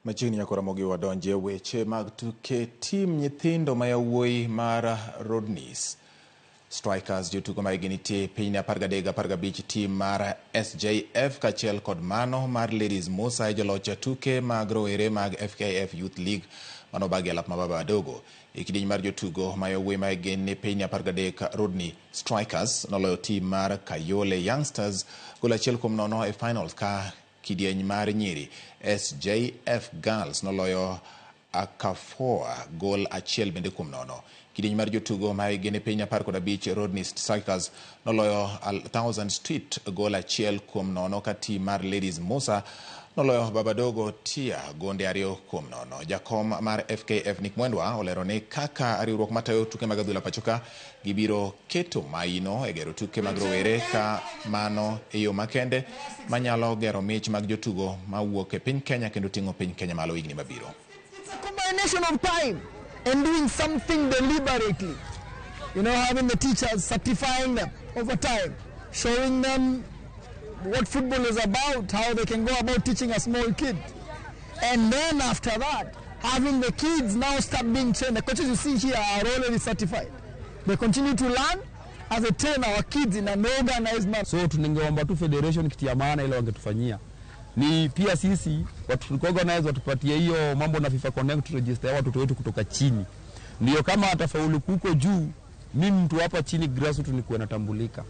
Machiegni ya Karamogi wadonje weche mag tuke tim nyithindo mayawuoyi mar Rodnis Strikers jotugo ma gintie piny 13-15 tim mar SJF kachiel kod mano mar Ladies Musa joloch tuke mag rowere mag FKF Youth League manobagi alap mababa adogo. Kidieny mar jotugo mayawuoyi ma gin piny 13 Rodni Strikers noloyo tim mar Kayole Youngsters gol 1-0 e finals ka kidieny mar nyiri SJF Girls noloyo Akafoa gol 1-0. Kidieny mar jotugo ma gin piny 15 Rodni Strikers noloyo 1000 Street gol 1-0 ka tim mar Ladies Musa noloyo Babadogo Tia gonde 2-0. Jakom mar FKF Nick Mwendwa olero ni kaka riwruok matayo tuke mag adhula pachoka gibiro keto maino e gero tuke mag rowere ka mano e yo makende manyalo gero mich mag jotugo mawuok e piny Kenya kendo ting'o piny Kenya malo higni mabiro. It's a combination of time and doing something deliberately. You know, having the teachers certifying them over time, showing them what football is about, how they can go about teaching a small kid. And then after that, having the kids now start being trained. The coaches you see here are already certified. They continue to learn as they train our kids in an organized manner. So tuningeomba tu federation kitu ya maana ile wangetufanyia. Ni pia sisi watu organize watupatie hiyo mambo na FIFA Connect register watoto wetu kutoka chini. Ndio kama atafaulu kuko juu, mimi mtu hapa chini grassroots nilikuwa natambulika.